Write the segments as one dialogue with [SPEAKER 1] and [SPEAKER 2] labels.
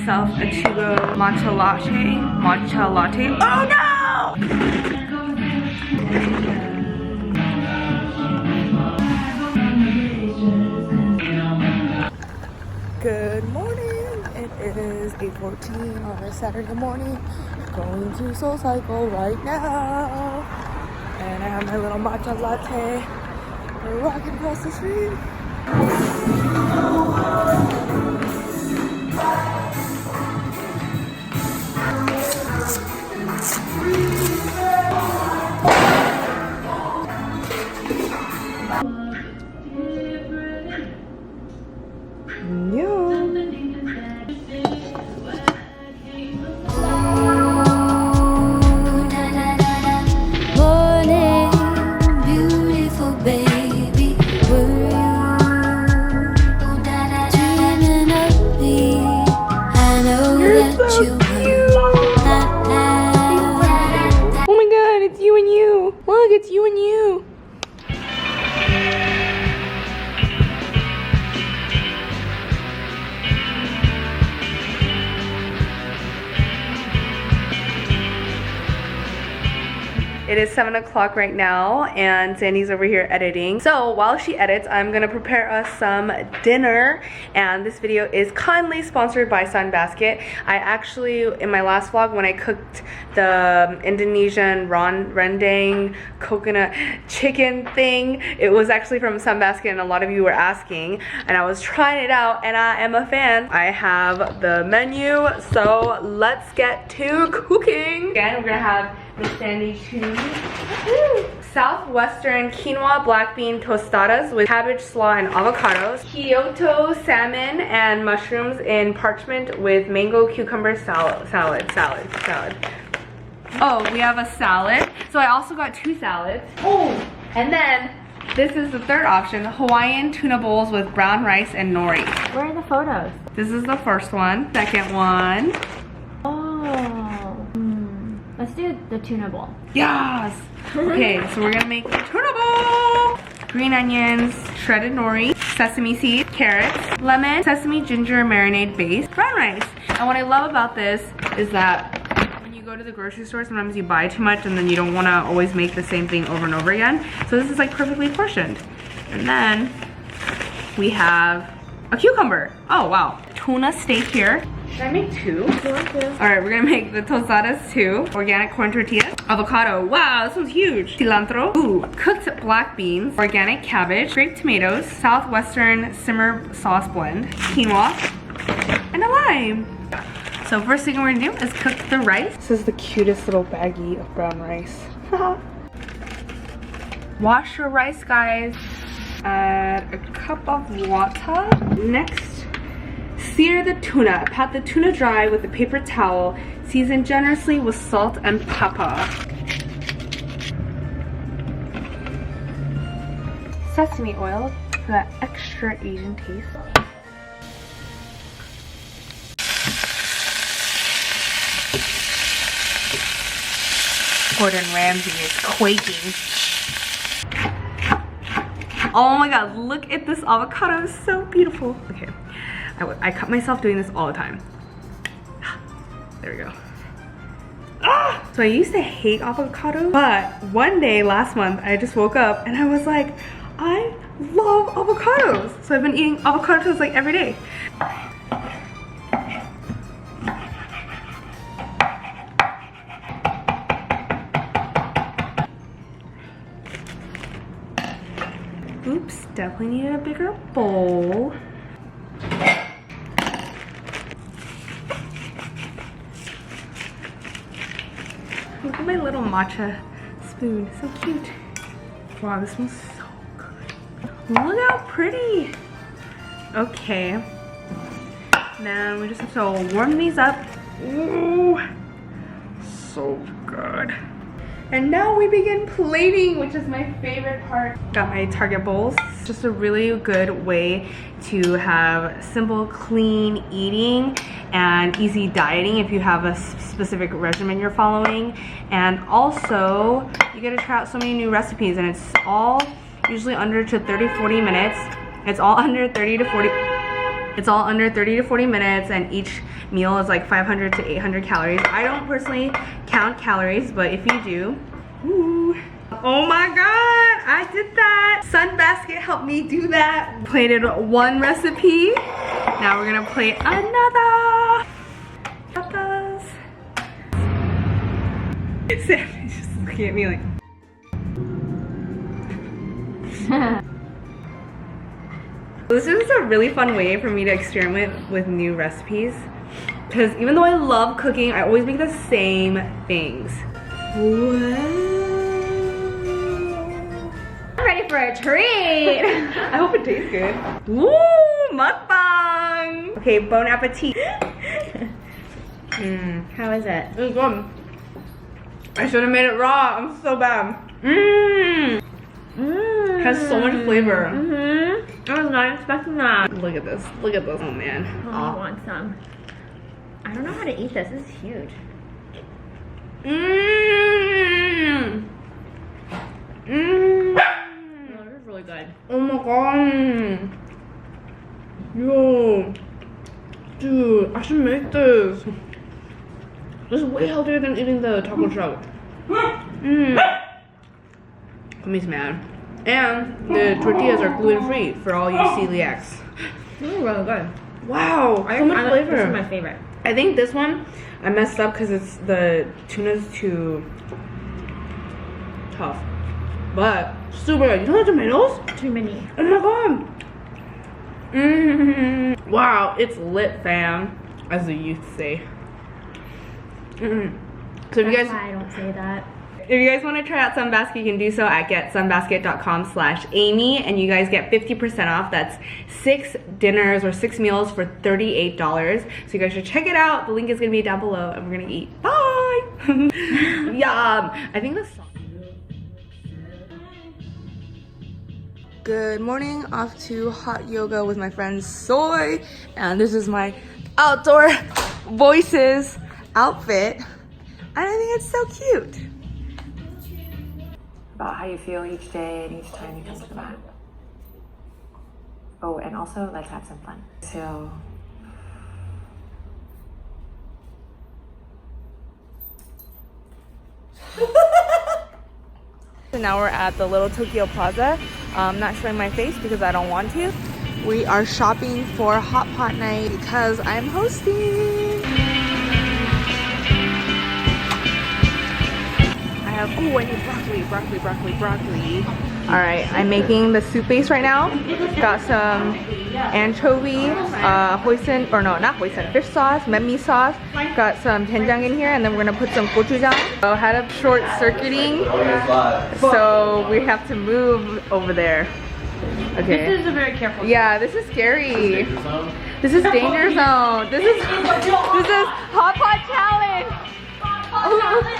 [SPEAKER 1] myself a to-go matcha latte. Oh no! Good morning. It is 8:14 on a Saturday morning. Going to SoulCycle right now. And I have my little matcha latte. We're walking across the street. It's you and you. It is 7 o'clock right now and Sandy's over here editing. So while she edits, I'm gonna prepare us some dinner, and this video is kindly sponsored by Sunbasket. I actually, in my last vlog when I cooked the Indonesian rendang coconut chicken thing, it was actually from Sunbasket and a lot of you were asking, and I was trying it out and I am a fan. I have the menu, so let's get to cooking. Again, we're gonna have Miss Sandy choose Southwestern quinoa black bean tostadas with cabbage slaw and avocados, Kyoto salmon and mushrooms in parchment with mango cucumber salad. Oh, we have a salad. So I also got 2 salads. Oh, and then this is the third option, Hawaiian tuna bowls with brown rice and nori.
[SPEAKER 2] Where are the photos?
[SPEAKER 1] This is the first one. Second one.
[SPEAKER 2] Let's do the tuna bowl.
[SPEAKER 1] Yes! Okay, so we're gonna make the tuna bowl! Green onions, shredded nori, sesame seed, carrots, lemon, sesame ginger marinade base, brown rice. And what I love about this is that when you go to the grocery store, sometimes you buy too much and then you don't wanna always make the same thing over and over again. So this is like perfectly portioned. And then we have a cucumber. Oh wow. Tuna steak here. Should I make 2? Alright, we're gonna make the tostadas 2. Organic corn tortillas. Avocado. Wow, this one's huge. Cilantro. Ooh, cooked black beans. Organic cabbage. Grape tomatoes. Southwestern simmer sauce blend. Quinoa. And a lime. So first thing we're gonna do is cook the rice. This is the cutest little baggie of brown rice. Wash your rice, guys. Add a cup of water. Next, sear the tuna. Pat the tuna dry with a paper towel. Season generously with salt and pepper. Sesame oil for that extra Asian taste. Gordon Ramsay is quaking. Oh my god, look at this avocado. It's so beautiful. Okay. I cut myself doing this all the time. There we go. Ah! So I used to hate avocado, but one day last month I just woke up and I was like, I love avocados. So I've been eating avocado toast like every day. Oops, definitely need a bigger bowl. Look at my little matcha spoon, so cute. Wow, this smells so good. Look how pretty. Okay. Now we just have to warm these up. Ooh, so good. And now we begin plating, which is my favorite part. Got my Target bowls. It's just a really good way to have simple, clean eating and easy dieting if you have a specific regimen you're following. And also, you get to try out so many new recipes, and it's all usually under to 30-40 minutes. It's all under 30 to 40. It's all under 30 to 40 minutes and each meal is like 500 to 800 calories. I don't personally count calories, but if you do, ooh. Oh my god, I did that. Sunbasket helped me do that. Plated one recipe. Now we're gonna plate another. Tapas. Sammy's just looking at me like. This is a really fun way for me to experiment with new recipes. Because even though I love cooking, I always make the same things. Wow.
[SPEAKER 2] I'm ready for a treat.
[SPEAKER 1] I hope it tastes good. Woo! Mukbang! Okay, bon appetit.
[SPEAKER 2] How is it?
[SPEAKER 1] It's good. I should have made it raw. I'm so bad. Mmm. Has so much flavor.
[SPEAKER 2] I was not expecting that.
[SPEAKER 1] Look at this. Look at this. Oh man.
[SPEAKER 2] I want some. I don't know how to eat this. This is huge.
[SPEAKER 1] Mmm. Mmm.
[SPEAKER 2] Oh, this is really good.
[SPEAKER 1] Oh my god. Yo. Dude, I should make this. This is way healthier than eating the taco truck. Mmm. Kumi's mad. And the tortillas are gluten-free for all you celiacs.
[SPEAKER 2] This is really good.
[SPEAKER 1] Wow, so much flavor.
[SPEAKER 2] This is my favorite.
[SPEAKER 1] I think this one, I messed up because it's the tuna's too tough. But super good. You know the tomatoes?
[SPEAKER 2] Too many.
[SPEAKER 1] Oh my god. Wow, it's lit, fam, as the youth say. So if you guys,
[SPEAKER 2] I don't say that.
[SPEAKER 1] if you guys want to try out Sunbasket, you can do so at getsunbasket.com/Amy, and you guys get 50% off. That's 6 dinners or 6 meals for $38. So you guys should check it out. The link is gonna be down below, and we're gonna eat. Bye. Yum. I think this. Good morning. Off to hot yoga with my friend Soy, and this is my outdoor voices outfit, and I think it's so cute.
[SPEAKER 3] About how you feel each day and each time you come to the mat. Oh, and also let's have some fun. So
[SPEAKER 1] So now we're at the Little Tokyo Plaza. I'm not showing my face because I don't want to. We are shopping for hot pot night because I'm hosting. I need broccoli. All right, I'm making the soup base right now. Got some anchovy, hoisin, or no, not hoisin, fish sauce, memmi sauce. Got some doenjang in here, and then we're gonna put some gochujang. So had a short circuiting, so we have to move over there. Okay.
[SPEAKER 2] This is a very careful.
[SPEAKER 1] Yeah, this is scary. This is danger zone. This is hot pot challenge.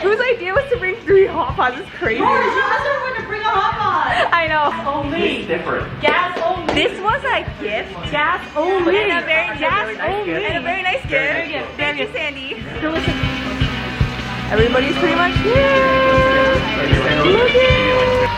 [SPEAKER 1] Whose idea was to bring 3 hot pots? It's crazy.
[SPEAKER 2] You asked everyone to bring a hot pot.
[SPEAKER 1] I know.
[SPEAKER 2] Only.
[SPEAKER 4] It's different.
[SPEAKER 2] Gas only.
[SPEAKER 1] This was a gift.
[SPEAKER 2] Gas only.
[SPEAKER 1] And a very
[SPEAKER 2] gas only.
[SPEAKER 1] And a very nice gift.
[SPEAKER 2] Very good.
[SPEAKER 1] Thank you, Sandy.
[SPEAKER 2] Delicious.
[SPEAKER 1] Everybody's pretty much here. Look it.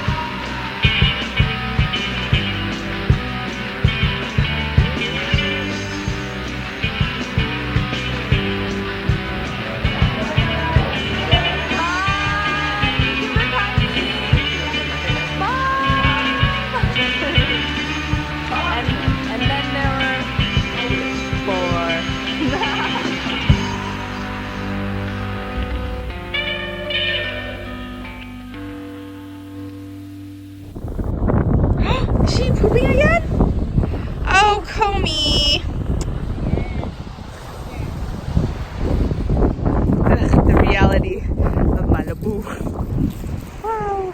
[SPEAKER 1] Is she pooping again? Oh, Comey. Ugh, the reality of Malibu. Wow.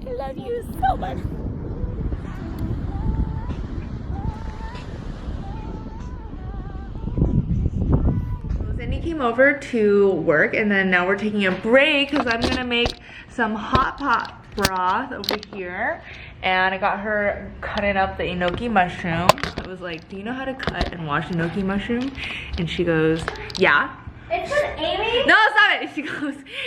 [SPEAKER 1] I love you so much. Sandy came over to work, and then now we're taking a break because I'm gonna make some hot pot broth over here, and I got her cutting up the enoki mushroom. I was like, do you know how to cut and wash enoki mushroom? And she goes, yeah.
[SPEAKER 2] It's with Amy?
[SPEAKER 1] No, stop it.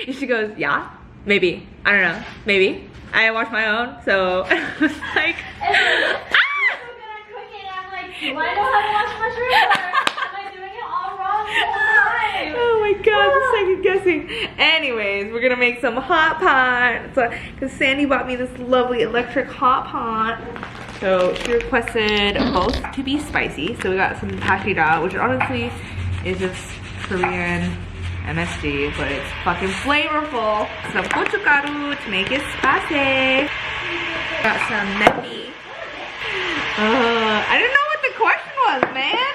[SPEAKER 1] And she goes, yeah, maybe. I don't know, maybe. I wash my own, so I was like,
[SPEAKER 2] I know how to wash mushrooms. Am I doing it all wrong the whole time?
[SPEAKER 1] Oh my god, I'm second guessing. Anyways, we're gonna make some hot pot. Because Sandy bought me this lovely electric hot pot. So she requested both to be spicy. So we got some pashida, which honestly is just Korean MSG, but it's fucking flavorful. Some gochugaru to make it spicy. Got some mepi. I didn't know what the question was, man.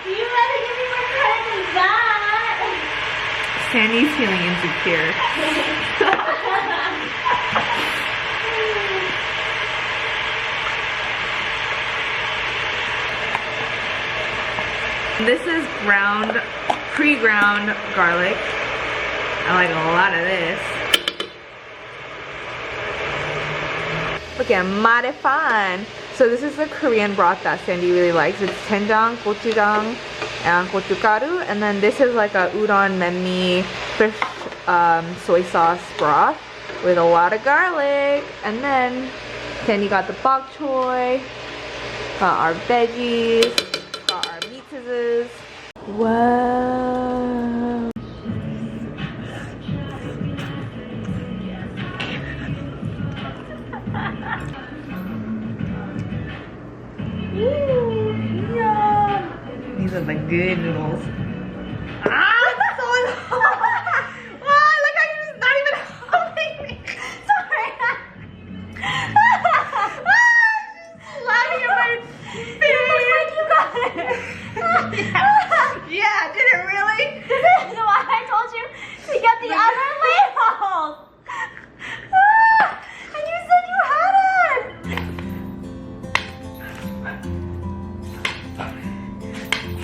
[SPEAKER 2] You gotta give me more credit than that.
[SPEAKER 1] Sandy's feeling insecure. This is pre-ground garlic. I like a lot of this. Look at mighty fine. So this is the Korean broth that Sandy really likes. It's doenjang, gochujang, and gochugaru. And then this is like a udon memmi fish soy sauce broth with a lot of garlic. And then Sandy got the bok choy, got our veggies, got our meat scissors. Wow. Ooh, yum. These are the good noodles. Ah, that's so hot. Ah, look how you're just not even helping me. Sorry. Laughing at my face. You got it. Yeah, did it really?
[SPEAKER 2] This is why I told you to get the other labels. And you said you had it.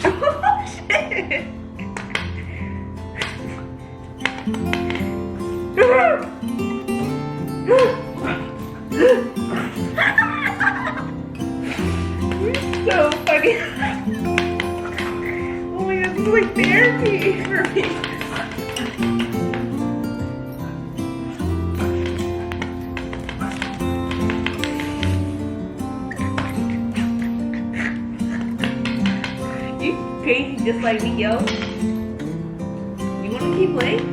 [SPEAKER 1] Oh shit! You're so funny. Oh my god, this is like therapy for me. You crazy just like me, yo. You wanna keep playing?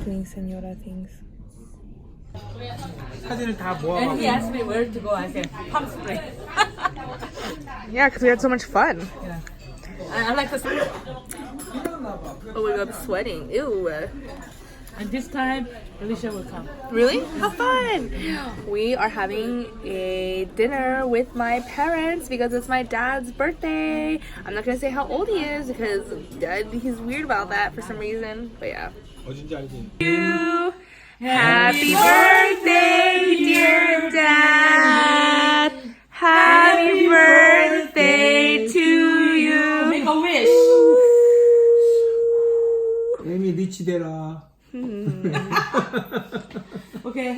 [SPEAKER 1] Doing senora things.
[SPEAKER 4] 사진을 다 모아.
[SPEAKER 5] And he asked me where to go. I said, pump spray.
[SPEAKER 1] Yeah, because we had so much fun.
[SPEAKER 5] Yeah. I like the spray.
[SPEAKER 1] Oh my god, I'm sweating. Ew.
[SPEAKER 5] And this time, Alicia will come.
[SPEAKER 1] Really? How fun! We are having a dinner with my parents because it's my dad's birthday. I'm not gonna say how old he is because he's weird about that for some reason. But yeah.
[SPEAKER 4] 어딘지 알지?
[SPEAKER 1] You. Happy birthday, dear dad. Happy birthday to you.
[SPEAKER 5] Make a wish.
[SPEAKER 4] 에미 리치 되라.
[SPEAKER 5] Okay.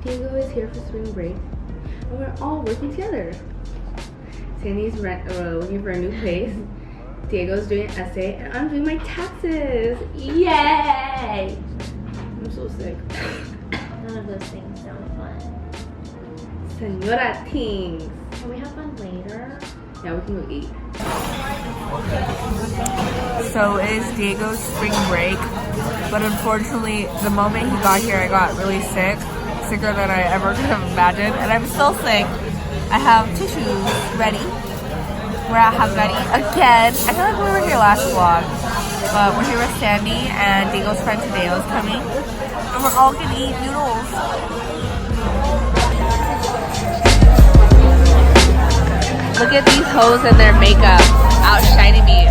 [SPEAKER 1] Diego is here for spring break, and we're all working together. Sandy's looking for a new place. Diego's doing an essay, and I'm doing my taxes. Yay! I'm so sick.
[SPEAKER 2] None of those things sound fun.
[SPEAKER 1] Senora things.
[SPEAKER 2] Can we have fun later?
[SPEAKER 1] Yeah, we can go eat. So it is Diego's spring break, but unfortunately, the moment he got here, I got really sick. Sicker than I ever could have imagined, and I'm still sick. I have tissues ready. We're at Hungary again. I feel like we were here last vlog, but we're here with Sandy and Diego's friend Tadeo is coming, and we're all gonna eat noodles. Look at these hoes and their makeup outshining me.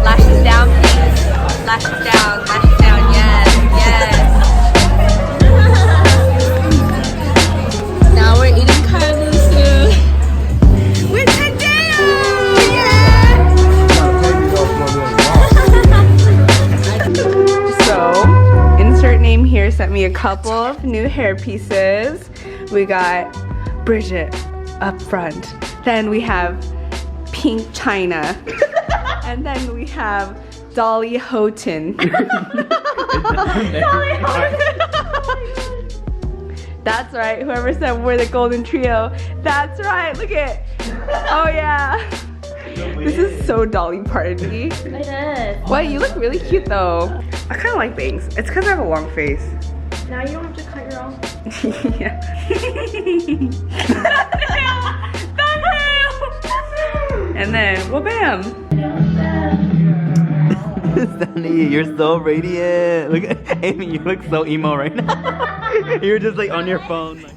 [SPEAKER 1] Lashes down, please. Lashes down, yes, yes. Now we're eating kalguksu with Tadeo, yeah! So, insert name here sent me a couple of new hair pieces. We got Bridget. up front. Then we have Pink China. And then we have Dolly Houghton. Dolly Houghton. That's right. Whoever said we're the golden trio. That's right. Look at. Oh yeah. This is so Dolly Party.
[SPEAKER 2] It is.
[SPEAKER 1] Well, you look really cute though. I kind of like bangs. It's because I have a long face.
[SPEAKER 2] Now you don't have to cut your own.
[SPEAKER 1] Yeah. And then, well, bam.
[SPEAKER 6] Sunny, you're so radiant. Look at Amy, you look so emo right now. You're just like on your phone. Like